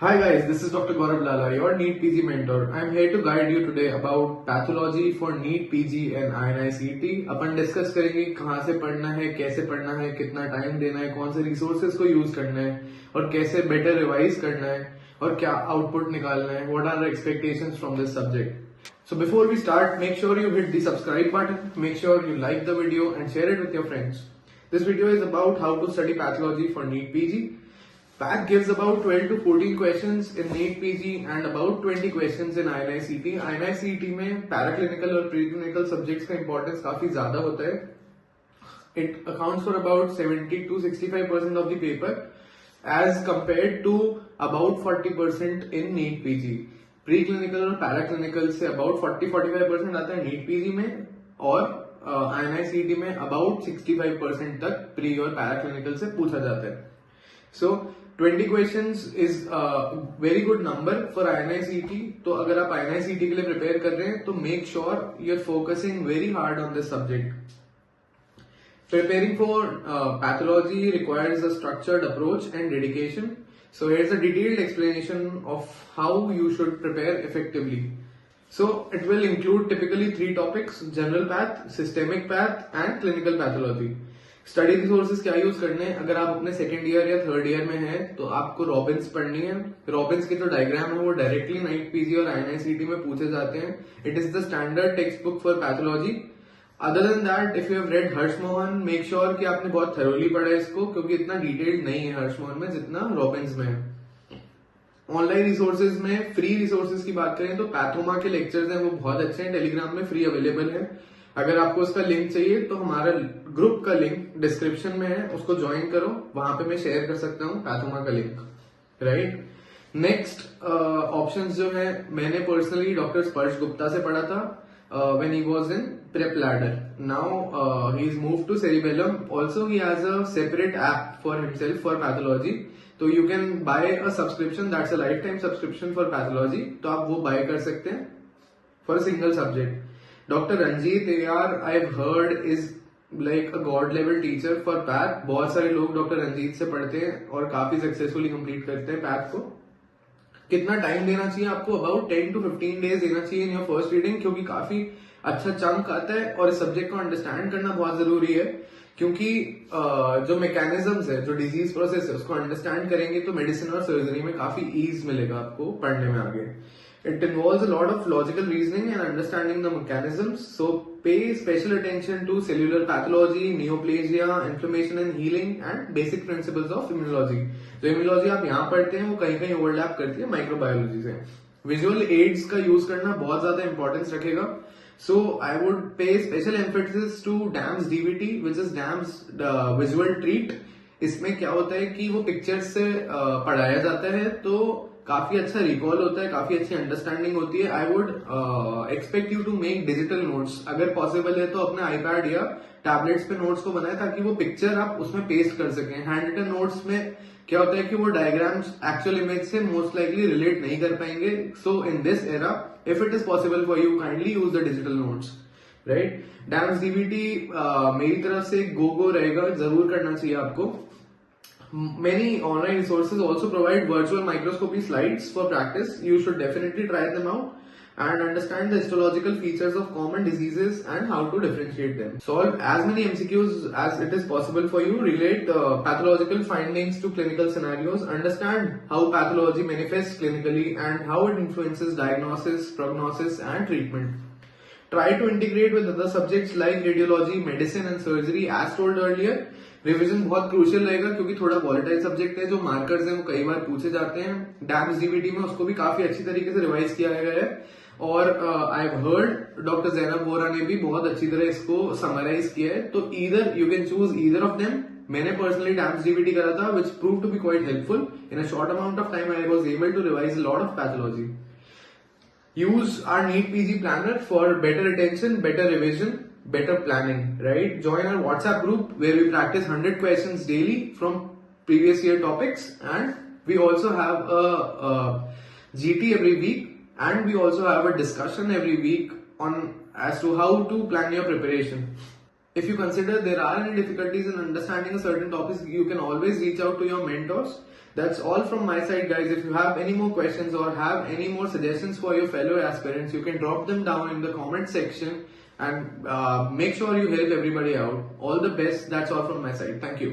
Hi guys, this is Dr. Gaurav Lala, your NEET PG mentor. I'm here to guide you today about pathology for NEET PG and INI-CET. Upon discuss करेंगे कहाँ से पढ़ना है, कैसे पढ़ना है, कितना टाइम देना है, कौन से रिसोर्सेज को यूज करना है और कैसे बेटर रिवाइज करना है और क्या आउटपुट निकालना है. What are the expectations from this subject? So before we start, make sure you hit the subscribe button, make sure you like the video and share it with your friends. This video is about how to study pathology for NEET PG. PAC gives about 12 to 14 questions in NEET PG and about 20 questions in INI-CET. INI-CET में paraclinical और preclinical subjects का importance काफी ज्यादा होता है. It accounts for about 70 to 65% of the paper as compared to about 40% in NEET PG. Preclinical और paraclinical से about 40-45% आता है NEET PG में और INI-CET में about 65% तक प्री और पैराक्लिनिकल से पूछा जाता है. So 20 questions is a very good number for INI-CET. तो अगर आप INI-CET के लिए प्रिपेयर कर रहे हैं तो make sure you're focusing very hard on this subject. Preparing for pathology requires a structured approach and dedication. So here's a detailed explanation of how you should prepare effectively. So it will include typically 3 topics: general path, systemic path and clinical pathology. Study resources क्या use करने हैं? अगर आप अपने second year या third year में हैं तो आपको रॉबिन्स पढ़नी है. रॉबिन्स के जो डायग्राम है वो डायरेक्टली NEET PG और INI-CET में पूछे जाते हैं. It is the standard text book for pathology. Other than that, if you have read Harsh Mohan, make sure कि आपने बहुत थरोली पढ़ा है इसको, क्योंकि इतना डिटेल्ड नहीं है हर्ष मोहन में जितना रॉबिन्स में है. ऑनलाइन रिसोर्सेज में फ्री रिसोर्सेज की बात करें तो पैथोमा के लेक्चर्स हैं वो बहुत अच्छे हैं, टेलीग्राम में फ्री अवेलेबल है. अगर आपको उसका लिंक चाहिए तो हमारा ग्रुप का लिंक डिस्क्रिप्शन में है, उसको ज्वाइन करो, वहां पे मैं शेयर कर सकता हूँ पैथोमा का लिंक. राइट. नेक्स्ट ऑप्शंस जो है, मैंने पर्सनली डॉक्टर स्पर्श गुप्ता से पढ़ा था when he was in prep ladder. Now he's moved to cerebellum. Also he has a separate app for himself for pathology. तो you can buy a subscription, that's a lifetime subscription for pathology. तो आप वो buy कर सकते हैं for a single subject. Dr. Ranjit AR, I've heard, is like a god level teacher for PAT. बहुत सारे लोग डॉक्टर रंजीत से पढ़ते हैं और काफी सक्सेसफुली कंप्लीट करते हैं पैथ को. कितना टाइम देना चाहिए आपको? अबाउट 10 to 15 डेज देना चाहिए इन योर फर्स्ट रीडिंग, क्योंकि काफी अच्छा चंक आता है और इस सब्जेक्ट को अंडरस्टैंड करना बहुत जरूरी है. क्योंकि जो मैकेनिज्म्स है, जो डिजीज प्रोसेस है, उसको अंडरस्टैंड करेंगे तो मेडिसिन और सर्जरी में काफी ईज मिलेगा आपको पढ़ने में आगे. It involves a lot of logical reasoning and understanding the mechanisms. So pay special attention to cellular pathology, neoplasia, inflammation and healing and basic principles of immunology. जो immunology आप यहाँ पढ़ते हैं वो कहीं कहीं ओवरलैप करती है माइक्रोबायोलॉजी से. विजुअल एड्स का यूज करना बहुत ज्यादा इंपॉर्टेंस रखेगा. So I would pay special emphasis to DAMS DVT, which is DAMS visual treat. इसमें क्या होता है कि वो पिक्चर्स से पढ़ाया जाता है तो काफी अच्छा रिकॉल होता है, काफी अच्छी अंडरस्टैंडिंग होती है. I would expect you to make digital notes. अगर पॉसिबल है तो अपने आईपैड या टैबलेट्स पे नोट्स को बनाए ताकि वो पिक्चर आप उसमें पेस्ट कर सकें. हैंड रिटन नोट्स में क्या होता है कि वो डायग्राम्स एक्चुअल इमेज से मोस्ट लाइकली रिलेट नहीं कर पाएंगे. So in this era, if it is possible for you, kindly use the digital notes. Right. डैम्स डीवीटी मेरी तरफ से गो रहेगा, जरूर करना चाहिए आपको. Many online resources also provide virtual microscopy slides for practice. You should definitely try them out and understand the histological features of common diseases and how to differentiate them. Solve as many MCQs as it is possible for you. Relate pathological findings to clinical scenarios. Understand how pathology manifests clinically and how it influences diagnosis, prognosis and treatment. Try to integrate with other subjects like radiology, medicine and surgery as told earlier. Revision बहुत crucial रहेगा क्योंकि थोड़ा volatile subject है. जो markers हैं वो कई बार पूछे जाते हैं. डैम्स डीवीटी में उसको भी काफी अच्छी तरीके से रिवाइज किया गया है और I have heard doctor Zainab Vora ने भी बहुत अच्छी तरह इसको समराइज किया है. तो either you can choose either of them. मैंने पर्सनली डैम्स डीवीटी करा था, which prove to be quite helpful. In a short amount of time I was able to revise a lot of pathology. Use our NEET PG planner for better attention, better revision, better planning, right? Join our WhatsApp group where we practice 100 questions daily from previous year topics, and we also have a GT every week, and we also have a discussion every week on as to how to plan your preparation. If you consider there are any difficulties in understanding a certain topic, you can always reach out to your mentors. That's all from my side, guys. If you have any more questions or have any more suggestions for your fellow aspirants, you can drop them down in the comment section and make sure you help everybody out. All the best. That's all from my side. Thank you.